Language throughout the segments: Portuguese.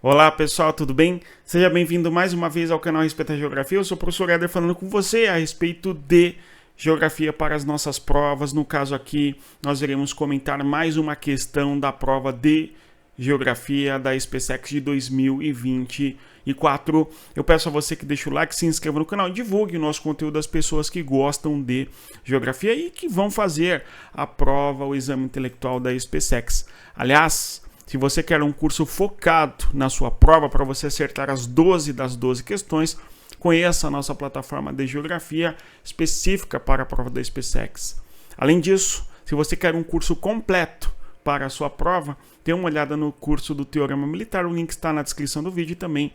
Olá pessoal, tudo bem? Seja bem-vindo mais uma vez ao canal Respeita a Geografia. Eu sou o professor Éder falando com você a respeito de geografia para as nossas provas. No caso aqui, nós iremos comentar mais uma questão da prova de geografia da SpaceX de 2024. Eu peço a você que deixe o like, se inscreva no canal e divulgue o nosso conteúdo às pessoas que gostam de geografia e que vão fazer a prova, o exame intelectual da SpaceX. Aliás, se você quer um curso focado na sua prova para você acertar as 12 das 12 questões, conheça a nossa plataforma de geografia específica para a prova da SpaceX. Além disso, se você quer um curso completo para a sua prova, dê uma olhada no curso do Teorema Militar, o link está na descrição do vídeo e também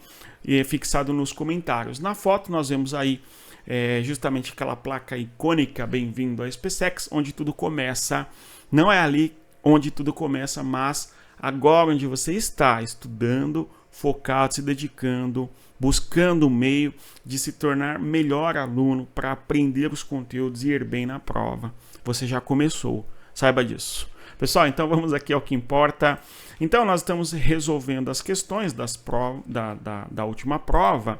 fixado nos comentários. Na foto nós vemos aí justamente aquela placa icônica, bem-vindo à SpaceX, onde tudo começa. Não é ali onde tudo começa, mas agora onde você está estudando, focado, se dedicando, buscando um meio de se tornar melhor aluno para aprender os conteúdos e ir bem na prova. Você já começou, saiba disso. Pessoal, então vamos aqui ao que importa. Então nós estamos resolvendo as questões da última prova.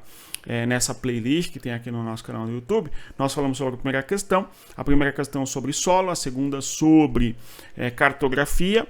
Nessa playlist que tem aqui no nosso canal do YouTube, nós falamos sobre a primeira questão sobre solo, a segunda sobre cartografia,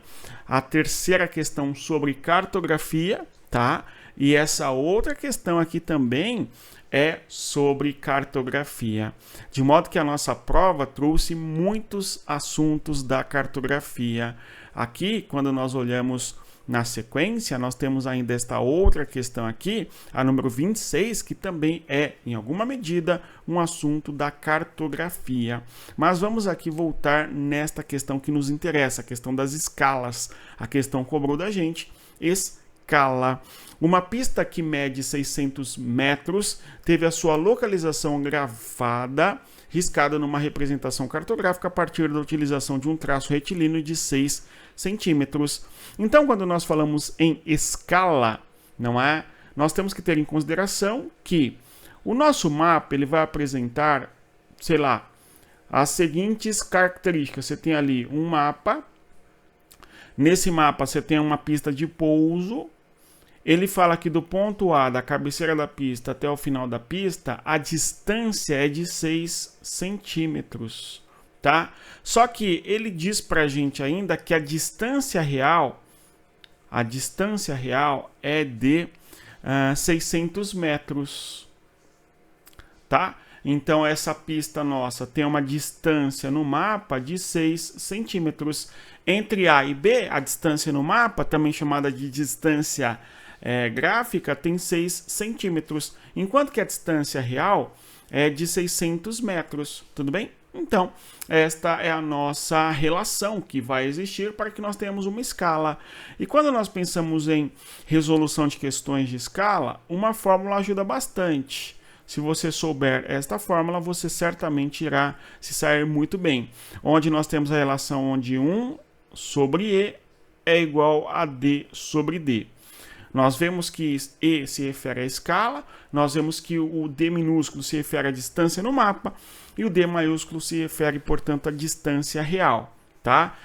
a terceira questão sobre cartografia, tá? E essa outra questão aqui também é sobre cartografia. De modo que a nossa prova trouxe muitos assuntos da cartografia. Aqui, quando nós olhamos na sequência, nós temos ainda esta outra questão aqui, a número 26, que também é, em alguma medida, um assunto da cartografia. Mas vamos aqui voltar nesta questão que nos interessa, a questão das escalas. A questão cobrou da gente escala. Uma pista que mede 600 metros teve a sua localização gravada, riscada numa representação cartográfica a partir da utilização de um traço retilíneo de 6 centímetros. Então, quando nós falamos em escala, nós temos que ter em consideração que o nosso mapa ele vai apresentar, as seguintes características. Você tem ali um mapa. Nesse mapa você tem uma pista de pouso. Ele fala que do ponto A, da cabeceira da pista até o final da pista, a distância é de 6 centímetros, tá? Só que ele diz pra gente ainda que a distância real é de 600 metros, tá? Então essa pista nossa tem uma distância no mapa de 6 centímetros. Entre A e B, a distância no mapa, também chamada de distância gráfica, tem 6 centímetros, enquanto que a distância real é de 600 metros, tudo bem? Então, esta é a nossa relação que vai existir para que nós tenhamos uma escala. E quando nós pensamos em resolução de questões de escala, uma fórmula ajuda bastante. Se você souber esta fórmula, você certamente irá se sair muito bem. Onde nós temos a relação onde 1 sobre E é igual a D sobre D. Nós vemos que E se refere à escala, nós vemos que o D minúsculo se refere à distância no mapa e o D maiúsculo se refere, portanto, à distância real, tá?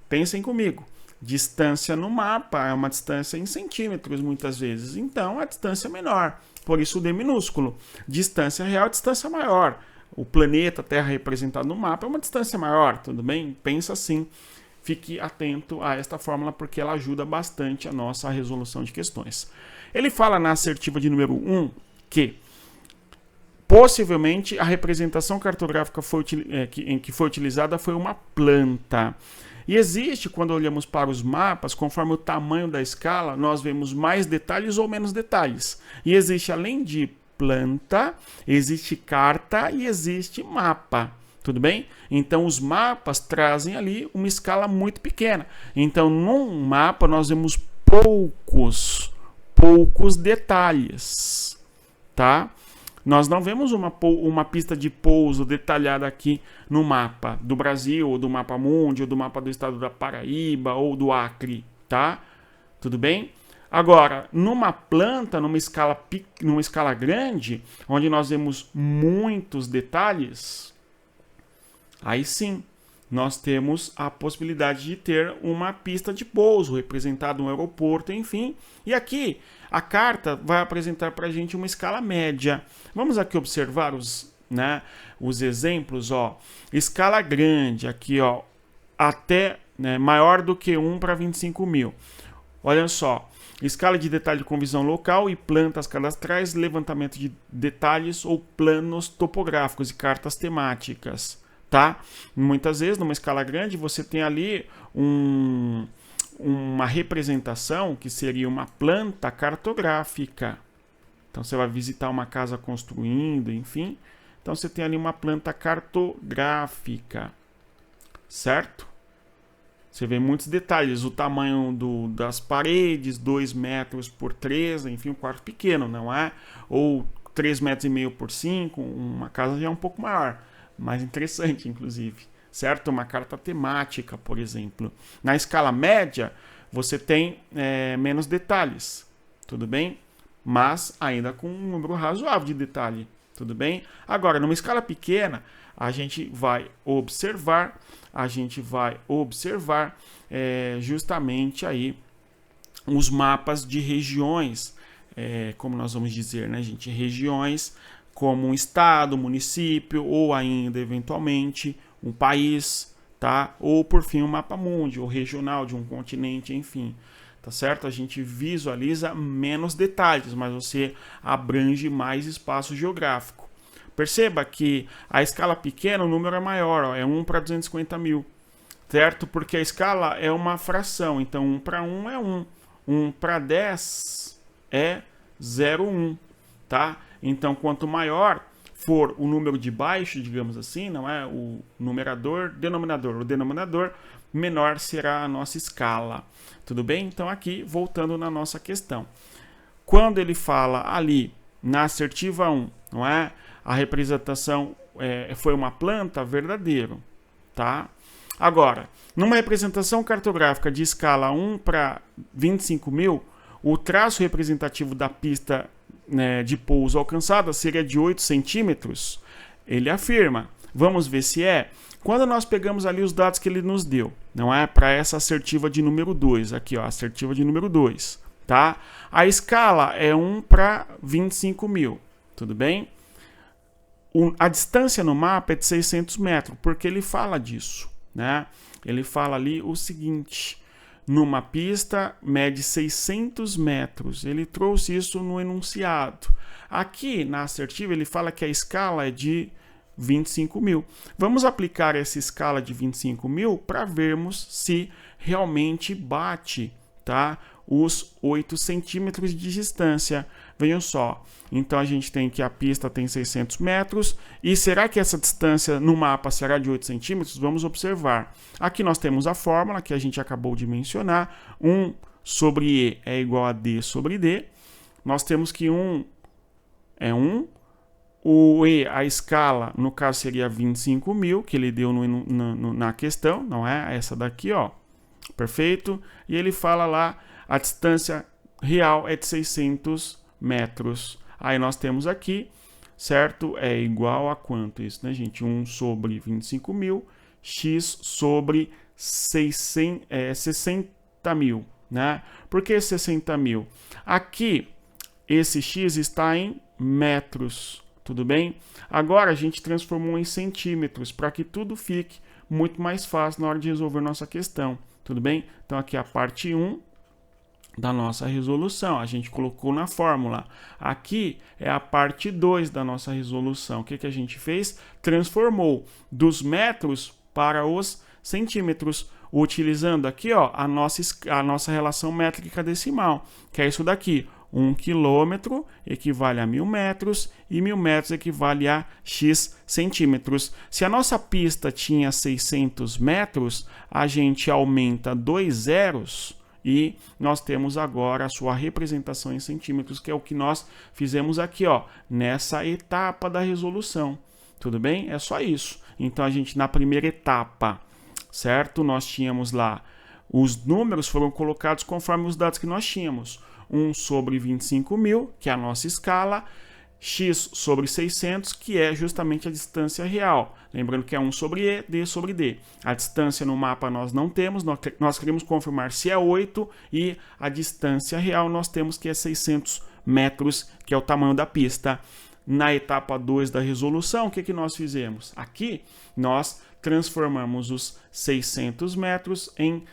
Pensem comigo, distância no mapa é uma distância em centímetros muitas vezes, então a distância é menor, por isso o D minúsculo. Distância real é distância maior. O planeta Terra representado no mapa é uma distância maior, tudo bem? Pensa assim. Fique atento a esta fórmula porque ela ajuda bastante a nossa resolução de questões. Ele fala na assertiva de número 1 que possivelmente a representação cartográfica que foi utilizada foi uma planta. E existe, quando olhamos para os mapas, conforme o tamanho da escala, nós vemos mais detalhes ou menos detalhes. E existe, além de planta, existe carta e existe mapa. Tudo bem? Então, os mapas trazem ali uma escala muito pequena. Então, num mapa, nós vemos poucos detalhes, tá? Nós não vemos uma pista de pouso detalhada aqui no mapa do Brasil, ou do mapa mundi, ou do mapa do estado da Paraíba, ou do Acre, tá? Tudo bem? Agora, numa planta, numa escala grande, onde nós vemos muitos detalhes, aí sim, nós temos a possibilidade de ter uma pista de pouso, representado um aeroporto, enfim. E aqui a carta vai apresentar para a gente uma escala média. Vamos aqui observar os exemplos. Ó. Escala grande, aqui ó, até maior do que 1 para 25 mil. Olha só. Escala de detalhe com visão local e plantas cadastrais, levantamento de detalhes ou planos topográficos e cartas temáticas, tá? Muitas vezes, numa escala grande, você tem ali uma representação que seria uma planta cartográfica. Então, você vai visitar uma casa construindo, enfim. Então, você tem ali uma planta cartográfica, certo? Você vê muitos detalhes, o tamanho das paredes, 2 metros por 3, enfim, um quarto pequeno, não é? Ou 3,5 metros por 5, uma casa já é um pouco maior, mais interessante, inclusive, certo? Uma carta temática, por exemplo. Na escala média, você tem menos detalhes, tudo bem? Mas ainda com um número razoável de detalhe, tudo bem? Agora, numa escala pequena, a gente vai observar justamente aí os mapas de regiões, como nós vamos dizer, né, gente? Regiões como um estado, município ou ainda, eventualmente, um país, tá? Ou, por fim, um mapa mundi, ou regional de um continente, enfim. Tá certo? A gente visualiza menos detalhes, mas você abrange mais espaço geográfico. Perceba que a escala pequena, o número é maior, ó, é 1 para 250 mil, certo? Porque a escala é uma fração, então 1 para 1 é 1, 1 para 10 é 0,1, tá? Então, quanto maior for o número de baixo, digamos assim, não é o numerador, denominador, o denominador, menor será a nossa escala, tudo bem? Então, aqui, voltando na nossa questão. Quando ele fala ali, na assertiva 1, não é? A representação foi uma planta, verdadeiro, tá? Agora, numa representação cartográfica de escala 1 para 25 mil, o traço representativo da pista de pouso alcançada seria de 8 centímetros. Ele afirma. Vamos ver se é. Quando nós pegamos ali os dados que ele nos deu, não é? Para essa assertiva de número 2, aqui ó, assertiva de número 2, tá? A escala é 1 para 25 mil, tudo bem? A distância no mapa é de 600 metros, porque ele fala disso, né? Ele fala ali o seguinte, numa pista mede 600 metros, ele trouxe isso no enunciado. Aqui na assertiva ele fala que a escala é de 25 mil. Vamos aplicar essa escala de 25 mil para vermos se realmente bate, tá? Os 8 centímetros de distância. Vejam só, então a gente tem que a pista tem 600 metros, e será que essa distância no mapa será de 8 centímetros? Vamos observar. Aqui nós temos a fórmula que a gente acabou de mencionar, 1 sobre E é igual a D sobre D. Nós temos que 1 é 1, o E, a escala, no caso seria 25 mil, que ele deu na questão, não é? Essa daqui, ó, perfeito? E ele fala lá, a distância real é de 600 metros. Aí nós temos aqui, certo? É igual a quanto isso, né, gente? 1 sobre 25 mil, x sobre 60 mil, né? Por que 60 mil? Aqui, esse x está em metros, tudo bem? Agora a gente transformou em centímetros, para que tudo fique muito mais fácil na hora de resolver nossa questão, tudo bem? Então aqui a parte 1 da nossa resolução, a gente colocou na fórmula. Aqui é a parte 2 da nossa resolução. O que a gente fez? Transformou dos metros para os centímetros, utilizando aqui ó, a nossa relação métrica decimal, que é isso daqui. 1 quilômetro equivale a 1000 metros e 1000 metros equivale a x centímetros. Se a nossa pista tinha 600 metros, a gente aumenta 2 zeros e nós temos agora a sua representação em centímetros, que é o que nós fizemos aqui, ó, nessa etapa da resolução. Tudo bem? É só isso. Então, a gente, na primeira etapa, certo? Nós tínhamos lá, os números foram colocados conforme os dados que nós tínhamos. 1 sobre 25 mil, que é a nossa escala, x sobre 600, que é justamente a distância real. Lembrando que é 1 sobre e, d sobre d. A distância no mapa nós não temos, nós queremos confirmar se é 8, e a distância real nós temos que é 600 metros, que é o tamanho da pista. Na etapa 2 da resolução, o que nós fizemos? Aqui nós transformamos os 600 metros em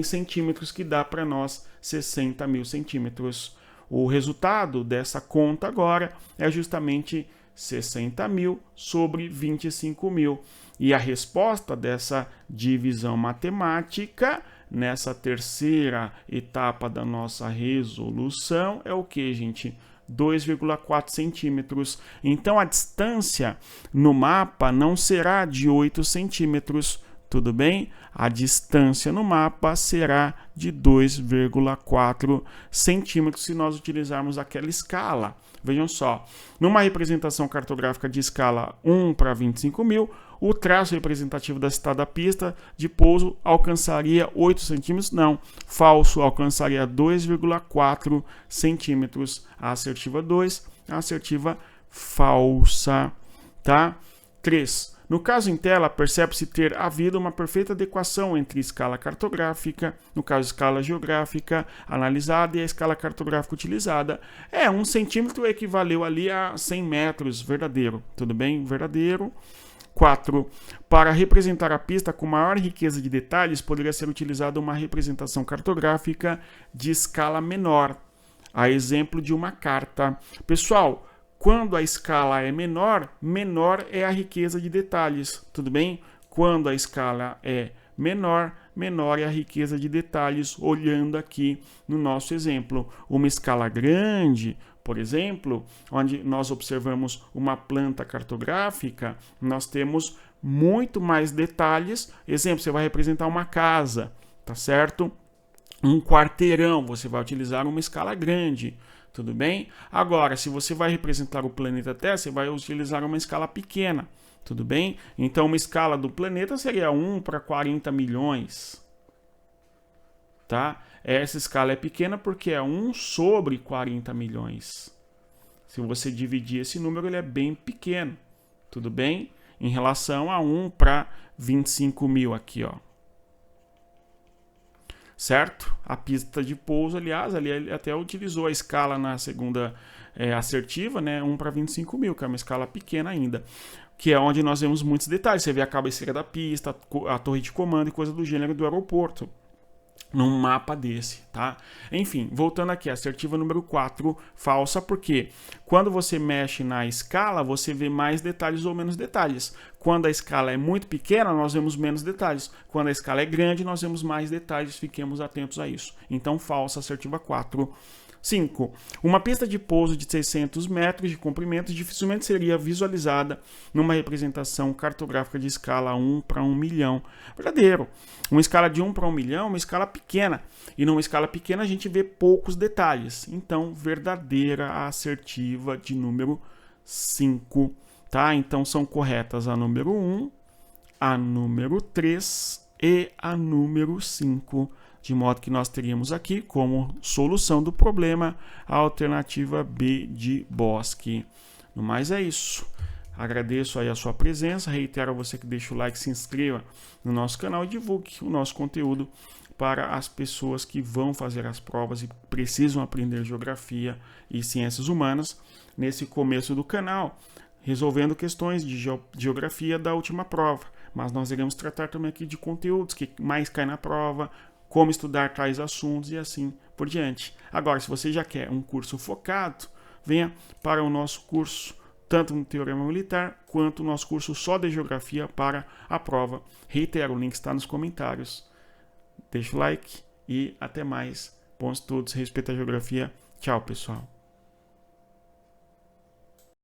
centímetros, que dá para nós 60 mil centímetros. O resultado dessa conta agora é justamente 60 mil sobre 25 mil. E a resposta dessa divisão matemática, nessa terceira etapa da nossa resolução, é o que, gente? 2,4 centímetros. Então, a distância no mapa não será de 8 centímetros, tudo bem? A distância no mapa será de 2,4 centímetros se nós utilizarmos aquela escala. Vejam só, numa representação cartográfica de escala 1 para 25 mil, o traço representativo da citada pista de pouso alcançaria 8 centímetros? Não, falso, alcançaria 2,4 centímetros. A assertiva 2, a assertiva falsa, tá? 3. No caso em tela, percebe-se ter havido uma perfeita adequação entre escala cartográfica, no caso escala geográfica analisada, e a escala cartográfica utilizada. 1 centímetro equivaleu ali a 100 metros, verdadeiro, tudo bem? Verdadeiro. 4. Para representar a pista com maior riqueza de detalhes, poderia ser utilizada uma representação cartográfica de escala menor, a exemplo de uma carta. Pessoal, quando a escala é menor, menor é a riqueza de detalhes, tudo bem? Quando a escala é menor, menor é a riqueza de detalhes, olhando aqui no nosso exemplo. Uma escala grande, por exemplo, onde nós observamos uma planta cartográfica, nós temos muito mais detalhes. Exemplo, você vai representar uma casa, tá certo? Um quarteirão, você vai utilizar uma escala grande, tudo bem? Agora, se você vai representar o planeta Terra, você vai utilizar uma escala pequena, tudo bem? Então, uma escala do planeta seria 1 para 40 milhões, tá? Essa escala é pequena porque é 1 sobre 40 milhões. Se você dividir esse número, ele é bem pequeno, tudo bem? Em relação a 1 para 25 mil aqui, ó. Certo? A pista de pouso, aliás, ali ele até utilizou a escala na segunda assertiva, né? 1 para 25 mil, que é uma escala pequena ainda, que é onde nós vemos muitos detalhes. Você vê a cabeceira da pista, a torre de comando e coisa do gênero do aeroporto, num mapa desse, tá? Enfim, voltando aqui, assertiva número 4, falsa, porque quando você mexe na escala, você vê mais detalhes ou menos detalhes. Quando a escala é muito pequena, nós vemos menos detalhes. Quando a escala é grande, nós vemos mais detalhes, fiquemos atentos a isso. Então, falsa, assertiva 4. 5. Uma pista de pouso de 600 metros de comprimento dificilmente seria visualizada numa representação cartográfica de escala 1 para 1 milhão. Verdadeiro. Uma escala de 1 para 1 milhão é uma escala pequena. E numa escala pequena a gente vê poucos detalhes. Então, verdadeira a assertiva de número 5. Tá? Então, são corretas a número 1, a número 3 e a número 5. De modo que nós teríamos aqui como solução do problema a alternativa B de Bosque. No mais é isso. Agradeço aí a sua presença, reitero a você que deixa o like, se inscreva no nosso canal e divulgue o nosso conteúdo para as pessoas que vão fazer as provas e precisam aprender geografia e ciências humanas nesse começo do canal, resolvendo questões de geografia da última prova. Mas nós iremos tratar também aqui de conteúdos que mais caem na prova, como estudar tais assuntos e assim por diante. Agora, se você já quer um curso focado, venha para o nosso curso, tanto no Teorema Militar, quanto o nosso curso só de Geografia para a prova. Reitero, o link está nos comentários. Deixa o like e até mais. Bons estudos, respeita a geografia. Tchau, pessoal.